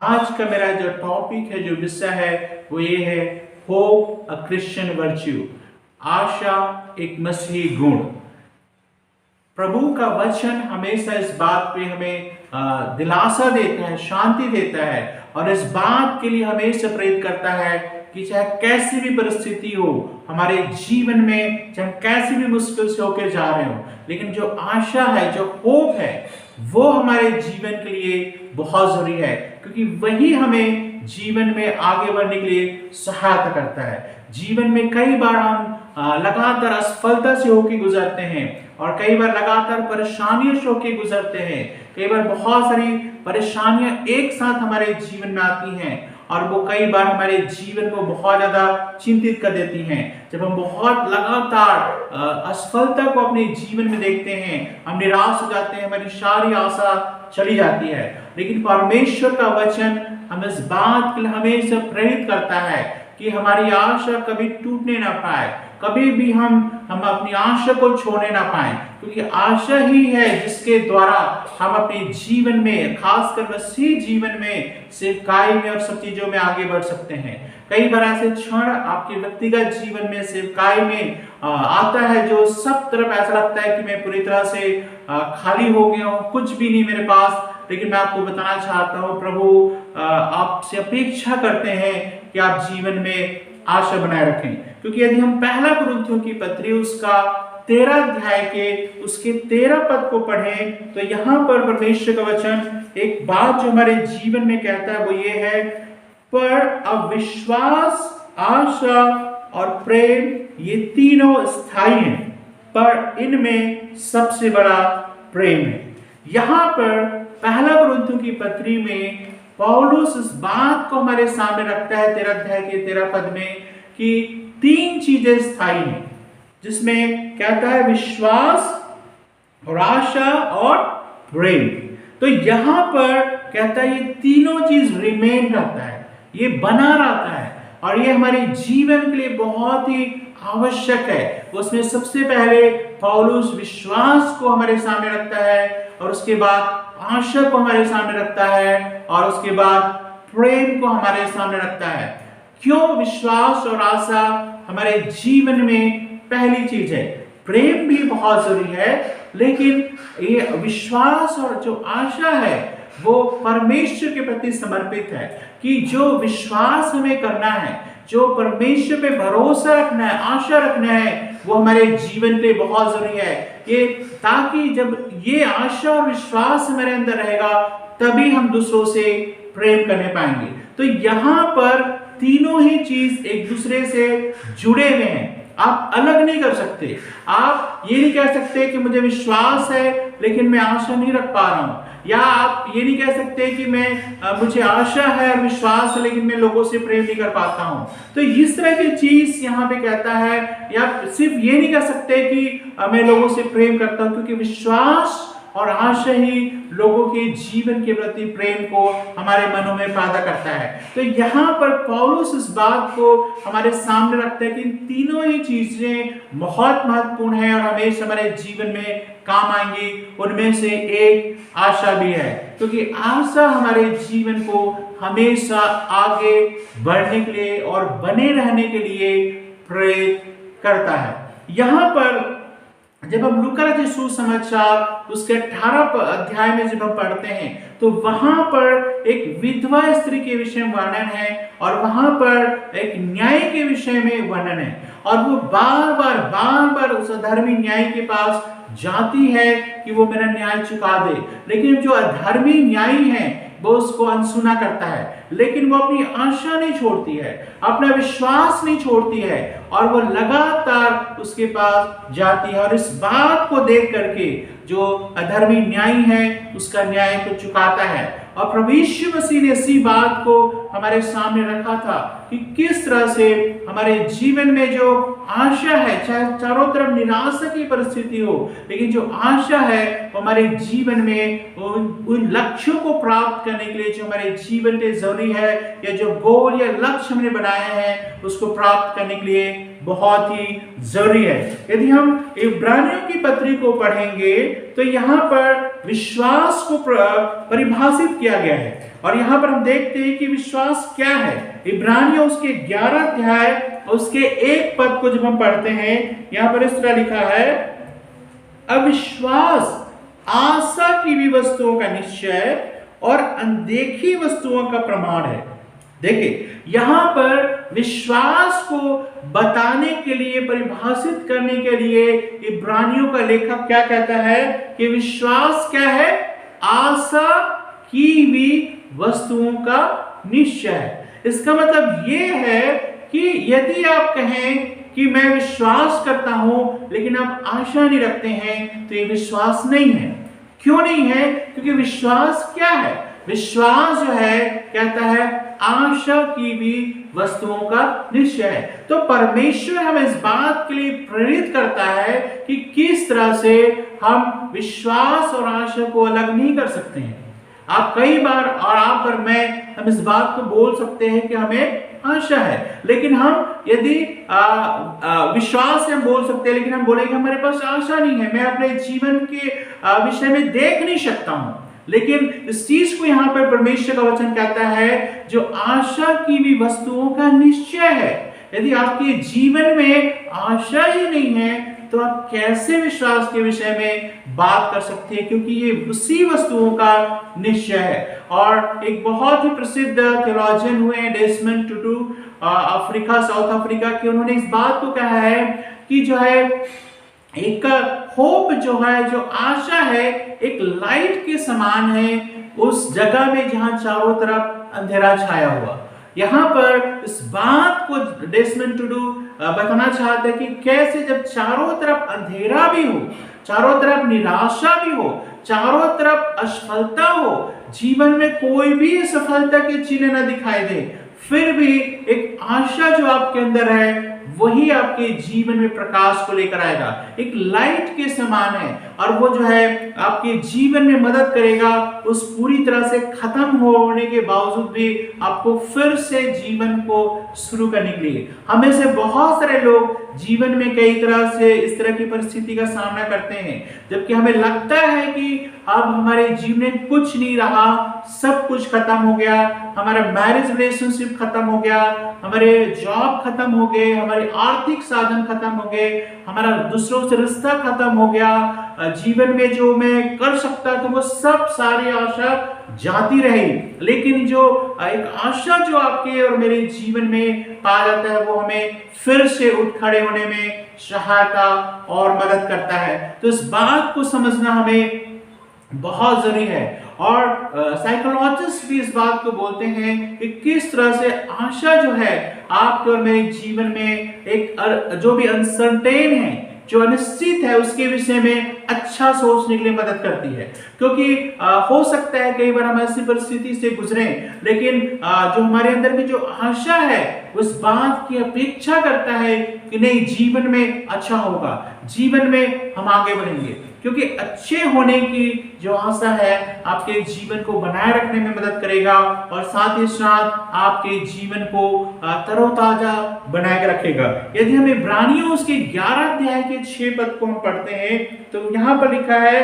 आज का मेरा जो टॉपिक है, जो विषय है, वो ये है होप अ क्रिश्चियन वर्च्यू। आशा एक मसीही गुण। प्रभु का वचन हमेशा इस बात पे हमें दिलासा देता है, शांति देता है और इस बात के लिए हमेशा प्रेरित करता है कि चाहे कैसी भी परिस्थिति हो हमारे जीवन में, चाहे कैसी भी मुश्किल से होकर जा रहे हो, लेकिन जो आशा है, जो होप है, वो हमारे जीवन के लिए बहुत जरूरी है, क्योंकि वही हमें जीवन में आगे बढ़ने के लिए सहायता करता है। जीवन में कई बार हम लगातार असफलता से होकर गुजरते हैं और कई बार लगातार परेशानियों से होकर गुजरते हैं। कई बार बहुत सारी परेशानियां एक साथ हमारे जीवन में आती हैं और वो कई बार हमारे जीवन को बहुत ज्यादा चिंतित कर देती हैं। जब हम बहुत लगातार असफलता को अपने जीवन में देखते हैं, हम निराश हो जाते हैं, हमारी सारी आशा चली जाती है। लेकिन परमेश्वर का वचन हमें इस बात के लिए हमेशा प्रेरित करता है कि हमारी आशा कभी टूटने ना पाए, कभी भी हम अपनी आशा को छोड़ने ना पाए, क्योंकि आशा ही है जिसके द्वारा हम अपने जीवन में, खासकर मसीह जीवन में, सेवकाई में और सब चीजों में आगे बढ़ सकते हैं। कई बार ऐसे क्षण आपके व्यक्तिगत जीवन में, सेवकाई में आता है जो सब तरफ ऐसा लगता है कि मैं पूरी तरह से खाली हो गया हूँ, कुछ भी नहीं मेरे पास। लेकिन मैं आपको बताना चाहता हूँ, प्रभु आपसे अपेक्षा करते हैं कि आप जीवन में आशा बनाए रखें। क्योंकि यदि हम पहला कुरिन्थियों की पत्री उसका 13 अध्याय के उसके 13 पद को पढ़ें तो यहाँ पर परमेश्वर का वचन एक बात जो हमारे जीवन में कहता है वो ये है, पर अब विश्वास, आशा और प्रेम ये तीनों स्थायी हैं, पर इनमें सबसे बड़ा प्रेम है। यहाँ पर पहला कुरिन्थियों की पत्री में पौलुस इस बात को हमारे सामने रखता है 13 अध्याय के 13 पद में कि 3 चीजें स्थायी हैं, जिसमें कहता है विश्वास और आशा और प्रेम। तो यहां पर कहता है ये तीनों चीज रिमेन रहता है, ये बना रहता है और ये हमारे जीवन के लिए बहुत ही आवश्यक है। उसमें सबसे पहले पौलुस विश्वास को हमारे सामने रखता है और उसके बाद आशा को हमारे सामने रखता है और उसके बाद प्रेम को हमारे सामने रखता है। क्यों विश्वास और आशा हमारे जीवन में पहली चीज है? प्रेम भी बहुत जरूरी है, लेकिन ये विश्वास और जो आशा है वो परमेश्वर के प्रति समर्पित है कि जो विश्वास हमें करना है, जो परमेश्वर पे भरोसा रखना है, आशा रखना है, वो हमारे जीवन पे बहुत जरूरी है। ये ताकि जब ये आशा और विश्वास हमारे अंदर रहेगा तभी हम दूसरों से प्रेम करने पाएंगे। तो यहाँ पर तीनों ही चीज एक दूसरे से जुड़े हुए हैं, आप अलग नहीं कर सकते। आप ये नहीं कह सकते कि मुझे विश्वास है लेकिन मैं आशा नहीं रख पा रहा हूं, या आप ये नहीं कह सकते कि मुझे आशा है और विश्वास है लेकिन मैं लोगों से प्रेम नहीं कर पाता हूं। तो इस तरह की चीज यहाँ पे कहता है। या सिर्फ ये नहीं कह सकते कि मैं लोगों से प्रेम करता हूं, क्योंकि विश्वास और आशा ही लोगों के जीवन के प्रति प्रेम को हमारे मनों में पैदा करता है। तो यहाँ पर पौलुस इस बात को हमारे सामने रखता है कि तीनों ही चीजें बहुत महत्वपूर्ण है और हमेशा हमारे जीवन में काम आएंगी। उनमें से एक आशा भी है, क्योंकि आशा हमारे जीवन को हमेशा आगे बढ़ने के लिए और बने रहने के लिए प्रेरित करता है। यहाँ पर जब हम लूका रचित सुसमाचार उसके 18 अध्याय में जब हम पढ़ते हैं तो वहां पर एक विधवा स्त्री के विषय में वर्णन है और वहां पर एक न्याय के विषय में वर्णन है। और वो बार बार उस अधर्मी न्यायी के पास जाती है कि वो मेरा न्याय चुका दे, लेकिन जो अधर्मी न्यायी है वो उसको अनसुना करता है। लेकिन वो अपनी आशा नहीं छोड़ती है, अपना विश्वास नहीं छोड़ती है और वो लगातार उसके पास जाती है और इस बात को देख करके जो अधर्मी न्यायी है उसका न्याय को चुकाता है। और प्रभु यीशु मसीह ने इसी बात को हमारे सामने रखा था कि किस तरह से हमारे जीवन में जो आशा है, चाहे चारों तरफ निराशा की परिस्थिति हो, लेकिन जो आशा है वो हमारे जीवन में उन लक्ष्यों को प्राप्त करने के लिए जो हमारे जीवन में जरूरी है, या जो गोल या लक्ष्य हमने बनाए हैं उसको प्राप्त करने के लिए बहुत ही जरूरी है। यदि हम इब्रानियों की पत्री को पढ़ेंगे तो यहाँ पर विश्वास को परिभाषित किया गया है, और यहाँ पर हम देखते हैं कि विश्वास क्या है। इब्रानियों उसके 11 अध्याय उसके 1 पद को जब हम पढ़ते हैं, यहाँ पर इस तरह लिखा है, अविश्वास आशा की भी वस्तुओं का निश्चय और अनदेखी वस्तुओं का प्रमाण है। देखिए, यहां पर विश्वास को बताने के लिए, परिभाषित करने के लिए इब्रानियों का लेखक क्या कहता है कि विश्वास क्या है? आशा की भी वस्तुओं का निश्चय है। इसका मतलब यह है कि यदि आप कहें कि मैं विश्वास करता हूं लेकिन आप आशा नहीं रखते हैं, तो ये विश्वास नहीं है। क्यों नहीं है? क्योंकि विश्वास क्या है? विश्वास जो है कहता है आशा की भी वस्तुओं का निश्चय है। तो परमेश्वर हमें इस बात के लिए प्रेरित करता है कि किस तरह से हम विश्वास और आशा को अलग नहीं कर सकते हैं। आप कई बार, और आप और मैं, हम इस बात को बोल सकते हैं कि हमें आशा है, लेकिन हम यदि विश्वास से हम बोल सकते हैं, लेकिन हम बोलेंगे हमारे पास आशा नहीं है, मैं अपने जीवन के विषय में देख नहीं सकता हूं। लेकिन इस चीज को यहाँ पर परमेश्वर का वचन कहता है, जो आशा की भी वस्तुओं का निश्चय है। यदि आपके जीवन में आशा ही नहीं है, तो आप कैसे विश्वास के विषय में बात कर सकते हैं? क्योंकि ये उसी वस्तुओं का निश्चय है। और एक बहुत ही प्रसिद्ध थियोलॉजियन हुए हैं Desmond Tutu, Africa, South Africa के, उन्होंने इस बात को कहा है कि जो है एक होप जो है, जो आशा है, एक लाइट के समान है उस जगह में जहां चारों तरफ अंधेरा छाया हुआ। यहाँ पर इस बात को डेसमंड टुटू बताना चाहते हैं कि कैसे जब चारों तरफ अंधेरा भी हो, चारों तरफ निराशा भी हो, चारों तरफ असफलता हो, जीवन में कोई भी सफलता के चिन्ह न दिखाई दे, फिर भी एक आशा जो आपके अंदर है वही आपके जीवन में प्रकाश को लेकर आएगा। एक लाइट के समान है, और वो जो है आपके जीवन में मदद करेगा उस पूरी तरह से खत्म होने के बावजूद भी आपको फिर से जीवन को शुरू करने के लिए। हमें से बहुत सारे लोग जीवन में कई तरह से इस तरह की परिस्थिति का सामना करते हैं, जबकि हमें लगता है कि अब हमारे जीवन में कुछ नहीं रहा, सब कुछ खत्म हो गया, हमारा मैरिज रिलेशनशिप खत्म हो गया, हमारे जॉब खत्म हो गए, हमारे आर्थिक साधन खत्म हो गए, हमारा दूसरों से रिश्ता खत्म हो गया, जीवन में जो मैं कर सकता था वो सब सारी आशा जाती रही। लेकिन जो एक आशा जो आपके और मेरे जीवन में पाया जाता है, वो हमें फिर से उठ खड़े होने में सहायता और मदद करता है। तो इस बात को समझना हमें बहुत जरूरी है। और साइकोलॉजिस्ट भी इस बात को बोलते हैं कि किस तरह से आशा जो है आपके और मेरे जीवन में एक जो भी अनसर्टेन है, जो अनिश्चित है, उसके विषय में अच्छा सोचने के लिए मदद करती है। क्योंकि हो सकता है कई बार हम ऐसी परिस्थिति से गुजरे, लेकिन जो हमारे अंदर की जो आशा है उस बात की अपेक्षा करता है कि नहीं, जीवन में अच्छा होगा, जीवन में हम आगे बढ़ेंगे। क्योंकि अच्छे होने की जो आशा है आपके जीवन को बनाए रखने में मदद करेगा, और साथ ही साथ आपके जीवन को तरोताजा बनाए रखेगा। यदि हम इब्रानियों उसके 11 अध्याय के 6 पद को हम पढ़ते हैं, तो यहाँ पर लिखा है,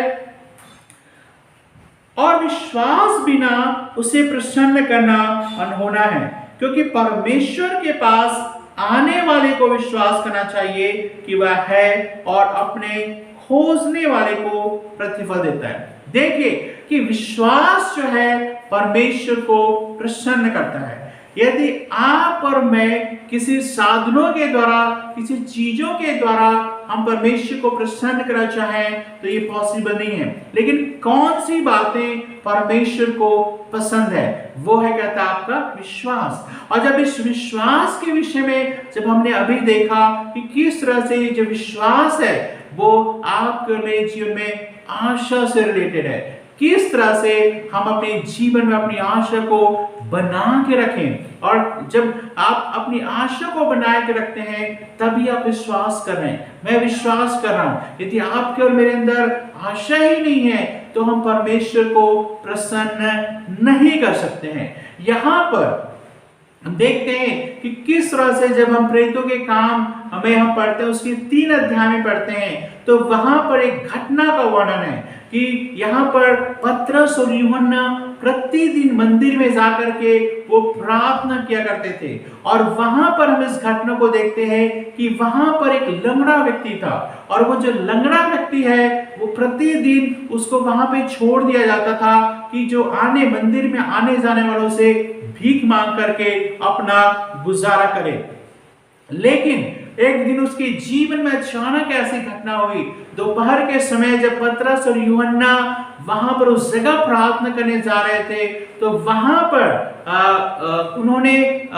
और विश्वास बिना उसे प्रसन्न करना अनहोना है, क्योंकि परमेश्वर के पास आने वाले को विश्वास करना चाहिए कि वह है और अपने खोजने वाले को प्रतिफल देता है। देखिए कि विश्वास जो है परमेश्वर को प्रसन्न करता है। यदि आप और मैं किसी साधनों के द्वारा, किसी चीजों के द्वारा हम परमेश्वर को प्रसन्न करना चाहें तो ये पॉसिबल नहीं है। लेकिन कौन सी बातें परमेश्वर को पसंद है, वो है कहता है आपका विश्वास। और जब इस विश्वास के विषय में जब हमने अभी देखा कि किस तरह से जो विश्वास है वो आपके और मेरे जीवन में आशा से रिलेटेड है, किस तरह से हम अपने जीवन में अपनी आशा को बना के रखें। और जब आप अपनी आशा को बना के रखते हैं तभी आप विश्वास कर रहे हैं। मैं विश्वास कर रहा हूं। यदि आपके और मेरे अंदर आशा ही नहीं है तो हम परमेश्वर को प्रसन्न नहीं कर सकते हैं। यहाँ पर हम देखते हैं कि किस तरह से जब हम प्रेरितों के काम हमें हम पढ़ते हैं, उसके 3 अध्याय में पढ़ते हैं, तो वहां पर एक घटना का वर्णन है कि यहाँ पर पतरस और यूहन्ना प्रतिदिन मंदिर में जाकर के वो प्रार्थना किया करते थे। और वहां पर हम इस घटना को देखते हैं कि वहां पर एक लंगड़ा व्यक्ति था, और वो जो लंगड़ा व्यक्ति है वो प्रतिदिन उसको वहां पे छोड़ दिया जाता था कि जो मंदिर में आने जाने वालों से भीख मांग करके अपना गुजारा करे। लेकिन एक दिन उसके जीवन में अचानक ऐसी घटना हुई, दोपहर के समय जब पतरस और यूहन्ना वहां पर उस जगह प्रार्थना करने जा रहे थे, तो वहां पर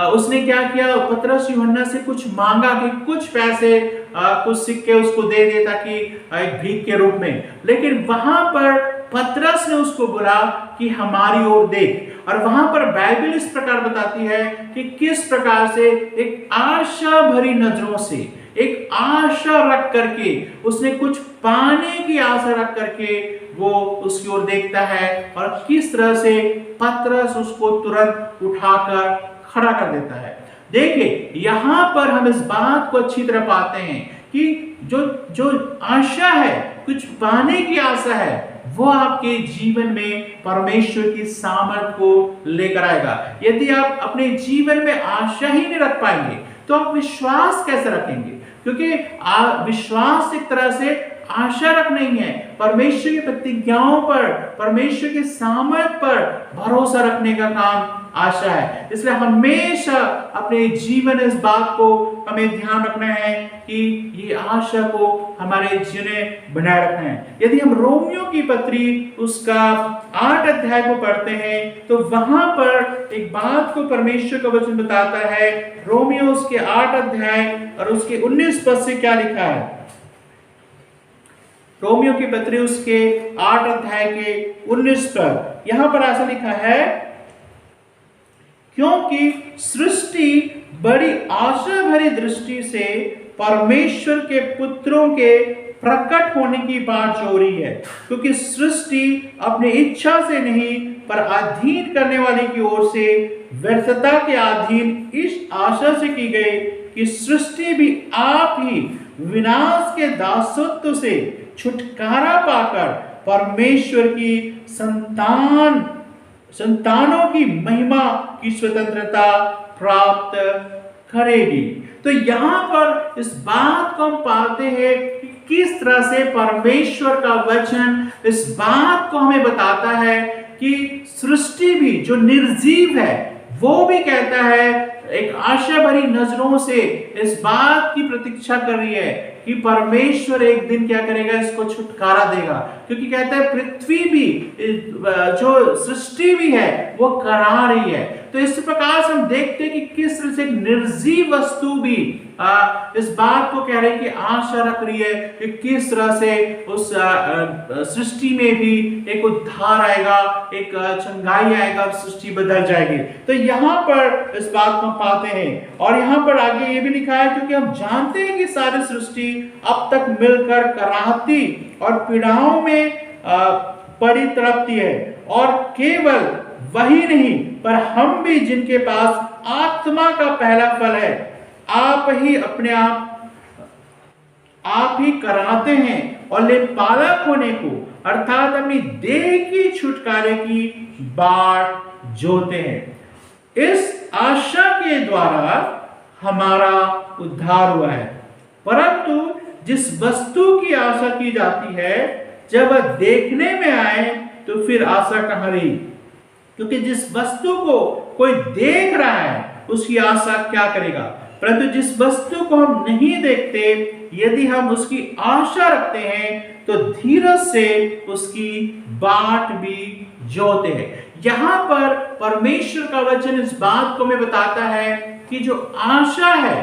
उसने क्या किया, पतरस यूहन्ना से कुछ मांगा कि कुछ पैसे कुछ सिक्के उसको दे दे ताकि एक भीख के रूप में। लेकिन वहां पर पतरस ने उसको बोला कि हमारी ओर देख। और वहां पर बाइबल इस प्रकार बताती है कि किस प्रकार से एक आशा भरी नजरों से, एक आशा रख करके, उसने कुछ पाने की आशा रख करके वो उसकी ओर देखता है, और किस तरह से पतरस उसको तुरंत उठाकर खड़ा कर देता है। देखिए यहां पर हम इस बात को अच्छी तरह पाते हैं कि जो आशा है, कुछ पाने की आशा है, वो आपके जीवन में परमेश्वर की सामर्थ को लेकर आएगा। यदि आप अपने जीवन में आशा ही नहीं रख पाएंगे तो आप विश्वास कैसे रखेंगे? क्योंकि विश्वास एक तरह से आशा रखना ही है, परमेश्वर की प्रतिज्ञाओं पर, परमेश्वर के सामर्थ पर भरोसा रखने का काम आशा है। इसलिए हमेशा अपने जीवन इस बात को हमें ध्यान रखना है कि ये आशा को हमारे जीवन में बनाए रखना है। यदि हम रोमियो की पत्री उसका 8 अध्याय को पढ़ते हैं, तो वहां पर एक बात को परमेश्वर का वचन बताता है। रोमियो उसके 8 अध्याय और उसके 19 पद से क्या लिखा है? रोमियो की पत्री उसके 8 अध्याय के 19 पद, यहां पर ऐसा लिखा है, क्योंकि सृष्टि बड़ी आशा भरी दृष्टि से परमेश्वर के पुत्रों के प्रकट होने की बात जो रही है, क्योंकि सृष्टि अपनी इच्छा से नहीं पर अधीन करने वाले की ओर से व्यर्थता के अधीन इस आशा से की गई कि सृष्टि भी आप ही विनाश के दासत्व से छुटकारा पाकर परमेश्वर की संतानों की महिमा की स्वतंत्रता प्राप्त करेगी। तो यहां पर इस बात को हम पाते हैं कि किस तरह से परमेश्वर का वचन इस बात को हमें बताता है कि सृष्टि भी जो निर्जीव है वो भी कहता है, एक आशा भरी नजरों से इस बात की प्रतीक्षा कर रही है कि परमेश्वर एक दिन क्या करेगा, इसको छुटकारा देगा। क्योंकि कहता है पृथ्वी भी, जो सृष्टि भी है वो करा रही है। तो इस प्रकार से हम देखते हैं कि किस तरह से निर्जीव वस्तु भी इस बात को कह रही है कि आशा रख रही है कि किस तरह से उस सृष्टि में भी एक उद्धार आएगा, एक चंगाई आएगा, सृष्टि बदल जाएगी। तो यहाँ पर इस बात को पाते हैं। और यहाँ पर आगे ये भी लिखा है, क्योंकि हम जानते हैं कि सारी सृष्टि अब तक मिलकर कराहती और पीड़ाओं में पड़ी तड़पती है, और केवल वही नहीं पर हम भी जिनके पास आत्मा का पहला फल है, आप ही अपने आप ही कराते हैं और ले पालक होने को, अर्थात अपनी देह की छुटकारे की बाट जोते हैं। इस आशा के द्वारा हमारा उद्धार हुआ है। परंतु जिस वस्तु की आशा की जाती है, जब वह देखने में आए तो फिर आशा कहां रही? क्योंकि जिस वस्तु को कोई देख रहा है उसकी आशा क्या करेगा? परंतु जिस वस्तु को हम नहीं देखते, यदि हम उसकी आशा रखते हैं तो धीरज से उसकी बाट भी जोते हैं। यहां पर परमेश्वर का वचन इस बात को हमें बताता है कि जो आशा है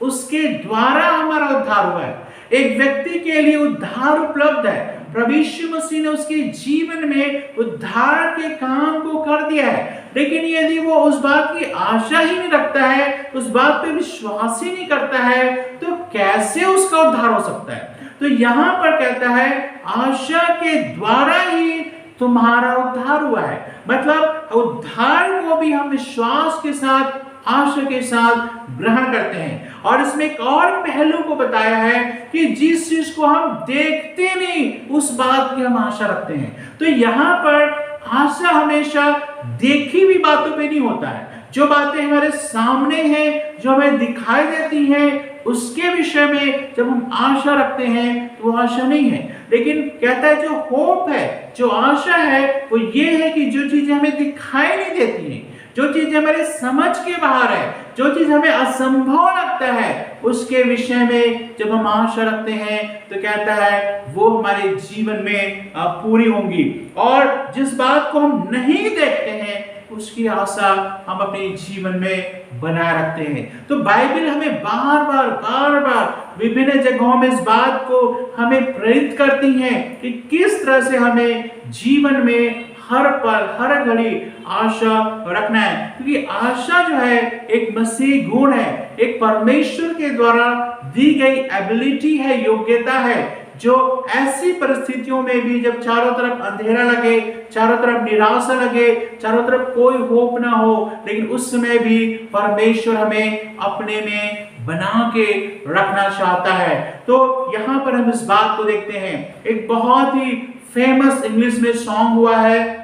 उसके द्वारा हमारा उद्धार हुआ है। एक व्यक्ति के लिए उद्धार उपलब्ध है। प्रभु यीशु मसीह ने उसके जीवन में उद्धार के काम को कर दिया है। लेकिन यदि वो उस बात की आशा ही नहीं रखता है, उस बात पे विश्वास ही नहीं करता है, तो कैसे उसका उद्धार हो सकता है? तो यहां पर कहता है आशा के द्वारा ही तुम्हारा उद्धार हुआ है। मतलब उद्धार को भी हम विश्वास के साथ आशा के साथ ग्रहण करते हैं। और इसमें एक और पहलू को बताया है कि जिस चीज को हम देखते नहीं उस बात की हम आशा रखते हैं। तो यहाँ पर आशा हमेशा देखी हुई बातों पे नहीं होता है। जो बातें हमारे सामने हैं, जो हमें दिखाई देती हैं, उसके विषय में जब हम आशा रखते हैं तो वो आशा नहीं है। लेकिन कहता है जो होप है, जो आशा है, वो ये है कि जो चीजें हमें दिखाई नहीं देती हैं, जो चीजें हमारे समझ के बाहर है, जो चीज हमें असंभव लगता है, उसके विषय में जब हम आशा रखते हैं तो कहता है वो हमारे जीवन में पूरी होंगी। और जिस बात को हम नहीं देखते हैं उसकी आशा हम अपने जीवन में बनाए रखते हैं। तो बाइबल हमें बार बार विभिन्न जगहों में इस बात को हमें प्रेरित करती है कि किस तरह से हमें जीवन में हर पल हर घड़ी आशा रखना है। क्योंकि आशा जो है एक मसीह गुण है, एक परमेश्वर के द्वारा दी गई एबिलिटी है, योग्यता है, जो ऐसी परिस्थितियों में भी जब चारों तरफ अंधेरा लगे, चारों तरफ निराशा लगे, चारों तरफ कोई होप ना हो, लेकिन उस समय भी परमेश्वर हमें अपने में बना के रखना चाहता है। तो यहाँ पर हम इस बात को देखते हैं। एक बहुत ही फेमस इंग्लिश में सॉन्ग हुआ है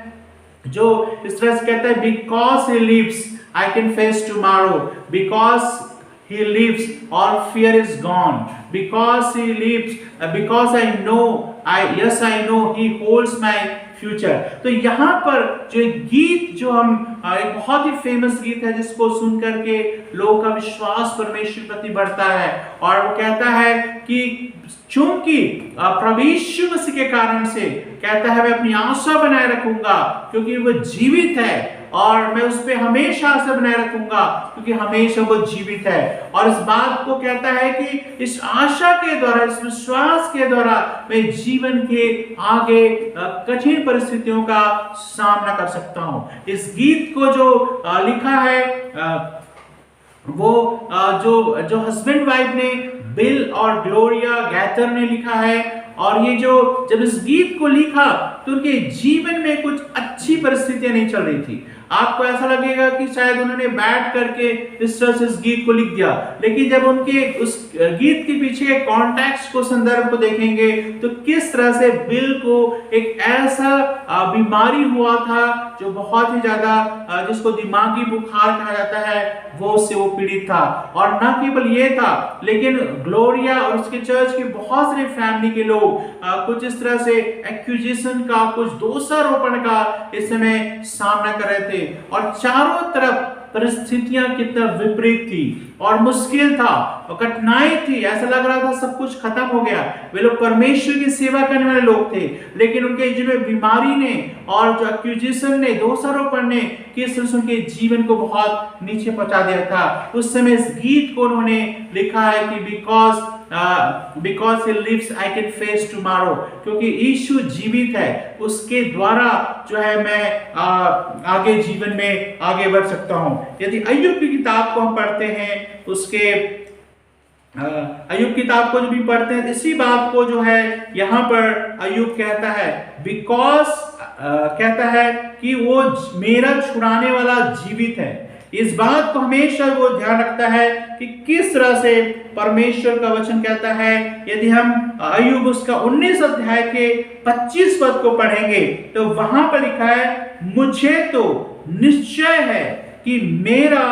जो इस तरह से कहता है, because he lives I can face tomorrow, because he lives all fear is gone, because he lives, because I know he holds my future. तो यहाँ पर जो एक गीत जो हम एक बहुत ही फेमस गीत है जिसको सुन करके लोगों का विश्वास परमेश्वर प्रति बढ़ता है, और वो कहता है कि चूंकि प्रभु यीशु मसीह के कारण से कहता है मैं अपनी आशा बनाए रखूंगा क्योंकि वो जीवित है, और मैं उस पर हमेशा आशा बनाए रखूंगा क्योंकि हमेशा वो जीवित है। और इस बात को कहता है कि इस आशा के द्वारा, इस विश्वास के द्वारा मैं जीवन के आगे कठिन परिस्थितियों का सामना कर सकता हूं। इस गीत को जो लिखा है वो जो हस्बैंड वाइफ ने, बिल और ग्लोरिया गैथर ने लिखा है। और ये जो जब इस गीत को लिखा तो उनके जीवन में कुछ अच्छी परिस्थितियां नहीं चल रही थी। आपको ऐसा लगेगा कि शायद उन्होंने बैठ करके इस तरह से इस गीत को लिख दिया, लेकिन जब उनके उस गीत के पीछे कॉन्टेक्स्ट को, संदर्भ को देखेंगे तो किस तरह से बिल को एक ऐसा बीमारी हुआ था जो बहुत ही ज्यादा, जिसको दिमागी बुखार कहा जाता है, वो उससे वो पीड़ित था। और न केवल ये था, लेकिन ग्लोरिया और उसके चर्च के बहुत सारे फैमिली के लोग कुछ इस तरह से एक्यूजेशन का, कुछ दोषारोपण का इस समय सामना कर रहे थे। और चारों तरफ परिस्थितियां कितना विपरीत थी और मुश्किल था और कठिनाई थी, ऐसा लग रहा था सब कुछ खत्म हो गया। वे लोग परमेश्वर की सेवा करने वाले लोग थे, लेकिन उनके जिन्हें बीमारी ने और जो एक्यूजेशन ने, दोषारोपण ने किस तरह से उनके जीवन को बहुत नीचे पहुंचा दिया था। उस समय इस गीत को उन्होंने लिखा है कि because he lives I can face tomorrow, क्योंकि यीशु जीवित है, उसके द्वारा जो है मैं आगे जीवन में आगे बढ़ सकता हूं। यदि अय्यूब की किताब को हम पढ़ते हैं, उसके अय्यूब किताब को जो भी पढ़ते हैं, इसी बात को जो है यहाँ पर अय्यूब कहता है, बिकॉज कहता है कि वो मेरा छुड़ाने वाला जीवित है। इस बात को हमेशा वो ध्यान रखता है कि किस तरह से परमेश्वर का वचन कहता है। यदि हम अय्यूब उसका 19 अध्याय के 25 पद को पढ़ेंगे तो वहां पर लिखा है, मुझे तो निश्चय है कि मेरा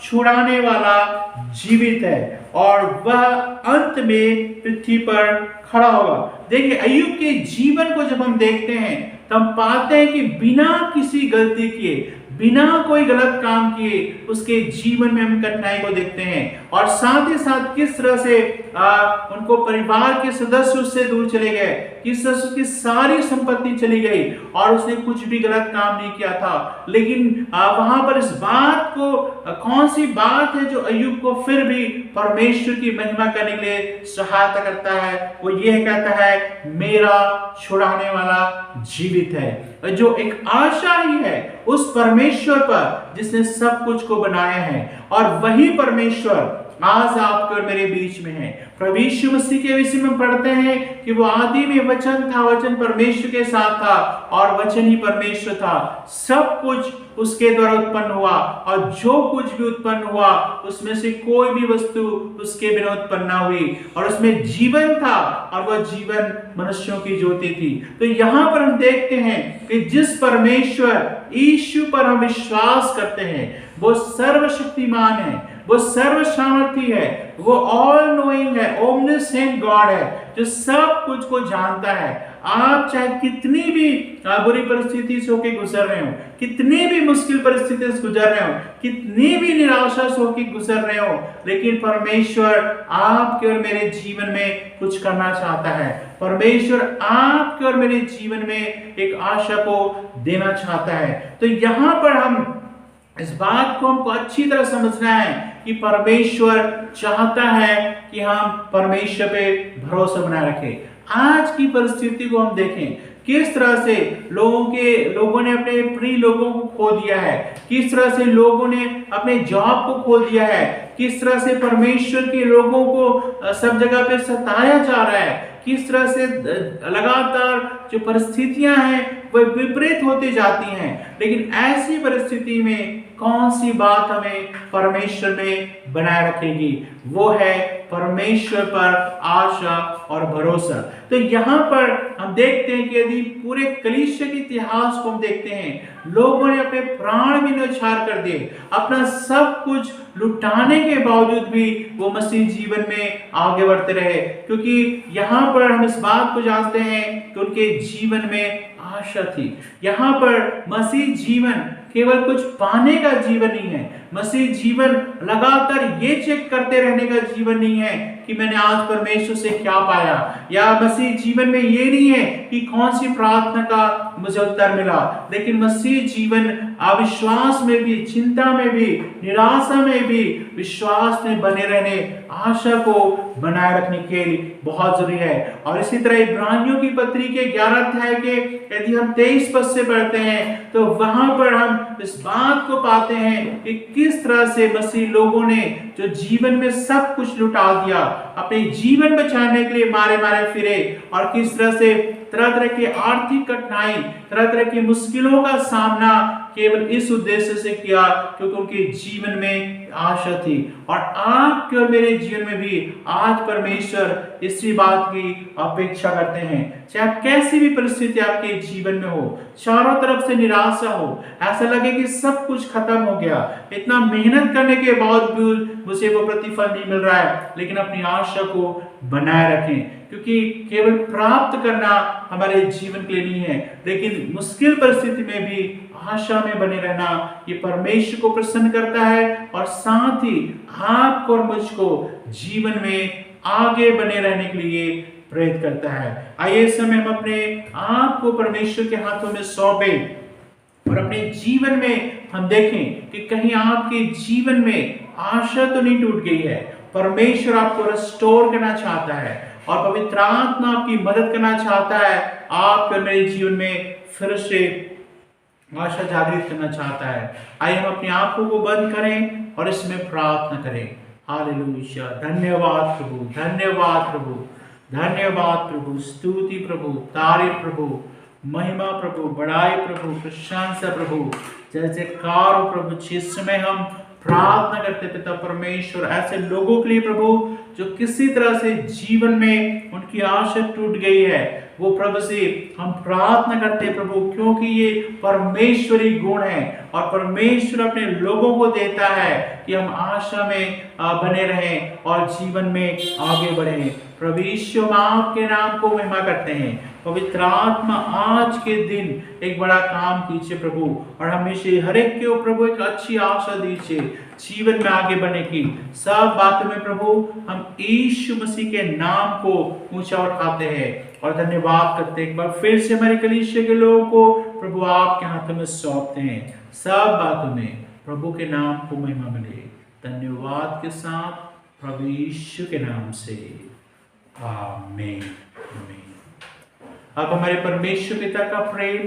छुड़ाने वाला जीवित है और वह अंत में पृथ्वी पर खड़ा होगा। देखिए, अय्यूब के जीवन को जब हम देखते हैं तो हम पाते हैं कि बिना किसी गलती किए, बिना कोई गलत काम किए, उसके जीवन में हम कठिनाई को देखते हैं। और साथ ही साथ किस तरह से उनको परिवार के सदस्य उससे दूर चले गए, किस तरह से उसकी सारी संपत्ति चली गई और उसने कुछ भी गलत काम नहीं किया था। लेकिन वहां पर इस बात को, कौन सी बात है जो अय्यूब को फिर भी परमेश्वर की महिमा करने के लिए सहायता करता है, वो ये कहता है, मेरा छुड़ाने वाला जीवित है। जो एक आशा ही है उस परमेश्वर पर जिसने सब कुछ को बनाया है, और वही परमेश्वर आज आपके और मेरे बीच में है। प्रभु यीशु मसीह के विषय में पढ़ते हैं कि वो आदि में वचन था, वचन परमेश्वर के साथ था और वचन ही परमेश्वर था। सब कुछ उसके द्वारा उत्पन्न हुआ और जो कुछ भी उत्पन्न हुआ उसमें से कोई भी वस्तु उसके बिना उत्पन्न ना हुई। और उसमें जीवन था और वह जीवन मनुष्यों की ज्योति थी। तो यहाँ पर हम देखते हैं कि जिस परमेश्वर यीशु पर हम विश्वास करते हैं वो सर्वशक्तिमान है, वो सर्वसामर्थी है, वो ऑल नोइंग है, ओमनिसेंट गॉड है जो सब कुछ को जानता है। आप चाहे कितनी भी बुरी परिस्थिति से होकर गुजर रहे हो, कितनी भी मुश्किल परिस्थिति से गुजर रहे हो, कितनी भी निराशा से होकर गुजर रहे हो, लेकिन परमेश्वर आपके और मेरे जीवन में कुछ करना चाहता है। परमेश्वर आपके और मेरे जीवन में एक आशा को देना चाहता है। तो यहाँ पर हम इस बात को हमको अच्छी तरह समझना है कि परमेश्वर चाहता है कि हम परमेश्वर पे भरोसा बनाए रखें। आज की परिस्थिति को हम देखें, किस तरह से लोगों ने अपने प्रिय लोगों को खो दिया है, किस तरह से लोगों ने अपने जॉब को खो दिया है, किस तरह से परमेश्वर के लोगों को सब जगह पे सताया जा रहा है, किस तरह से लगातार जो परिस्थितियां हैं वह विपरीत होती जाती हैं। लेकिन ऐसी परिस्थिति में कौन सी बात हमें परमेश्वर में बनाए रखेगी? वो है परमेश्वर पर आशा और भरोसा। तो यहाँ पर हम देखते हैं कि यदि पूरे कलीसिया के इतिहास को हम देखते हैं, लोगों ने अपने प्राण भी न्यौछावर कर दिए, अपना सब कुछ लुटाने के बावजूद भी वो मसीह जीवन में आगे बढ़ते रहे, क्योंकि यहाँ पर हम इस बात को जानते हैं कि उनके जीवन में आशा थी। यहाँ पर मसीह जीवन केवल कुछ पाने का जीवन नहीं है, मसीह जीवन लगातार ये चेक करते रहने का जीवन नहीं है कि मैंने आज परमेश्वर से क्या पाया, या मसीह जीवन में ये नहीं है कि कौन सी प्रार्थना का मुझे उत्तर मिला, लेकिन मसीह जीवन अविश्वास में भी, चिंता में भी, निराशा में भी विश्वास में बने रहने, आशा को बनाए रखने के लिए बहुत जरूरी है। और इसी तरह इब्रानियों की पत्री के 11 अध्याय के यदि हम 23 पद से पढ़ते हैं तो वहां पर हम इस बात को पाते हैं कि किस तरह से मसीह लोगों ने जो जीवन में सब कुछ लुटा दिया, अपने जीवन बचाने के लिए मारे मारे फिरे, और किस तरह से तरह तरह की आर्थिक कठिनाई, तरह तरह की मुश्किलों का सामना केवल इस उद्देश्य से किया क्योंकि उनके जीवन में आशा थी। और आपके और मेरे जीवन में भी आज परमेश्वर इसी बात की अपेक्षा करते हैं। चाहे कैसी भी परिस्थिति आपके जीवन में हो, चारों तरफ से निराशा हो, ऐसा लगे कि सब कुछ खत्म हो गया, इतना मेहनत करने के बावजूद मुझे वो प्रतिफल नहीं मिल रहा है, लेकिन अपनी आशा को बनाए रखें, क्योंकि केवल प्राप्त करना हमारे जीवन के लिए नहीं है, लेकिन मुश्किल परिस्थिति में भी आशा में बने रहना ये परमेश्वर को प्रसन्न करता है और साथ ही आपको और मुझको जीवन में आगे बने रहने के लिए प्रेरित करता है। आइए इस समय हम अपने आप को परमेश्वर के हाथों में सौंपें और अपने जीवन में हम देखें कि कहीं आपके जीवन में आशा तो नहीं टूट गई है। परमेश्वर आपको रिस्टोर करना चाहता है और पवित्र आत्मा आपकी मदद करना चाहता है, आपके मेरे जीवन में फिर से आशा जागृत करना चाहता है। आइए हम अपनी आंखों को बंद करें और इसमें प्रार्थना करें। हालेलुया, धन्यवाद प्रभु, धन्यवाद प्रभु, धन्यवाद प्रभु, स्तुति प्रभु, तारीफ प्रभु, महिमा प्रभु, बड़ाई प्रभु, प्रशंसा प्रभु, जैसे कार प्रभु। जिस समय हम प्रार्थना करते पिता परमेश्वर ऐसे लोगों के लिए प्रभु जो किसी तरह से जीवन में उनकी आशा टूट गई है, वो प्रभु से हम प्रार्थना करते हैं प्रभु, क्योंकि ये परमेश्वरी गुण है और परमेश्वर अपने लोगों को देता है कि हम आशा में बने रहें और जीवन में आगे बढ़ें। प्रभु यीशु हम आपके नाम को महिमा करते हैं। पवित्र आत्मा आज के दिन एक बड़ा काम कीजिए प्रभु, और हमेशा हर एक के प्रभु एक अच्छी आशा दीजिए जीवन में आगे बढ़ने की। सब बातों में प्रभु हम यीशु मसीह के नाम को ऊंचा उठाते हैं और धन्यवाद करते हैं। एक बार फिर से हमारे कलीसिया के लोगों को प्रभु आपके हाथों में सौंपते हैं। सब बातों में प्रभु के नाम को महिमा मिले। धन्यवाद के साथ प्रभु यीशु के नाम से आमीन। अब हमारे परमेश्वर पिता का प्रेम,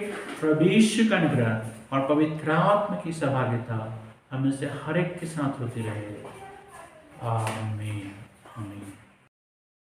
प्रभु यीशु का अनुग्रह और पवित्र आत्मा की सहभागिता हमें से हर एक के साथ होती रहे। आमीन आमीन।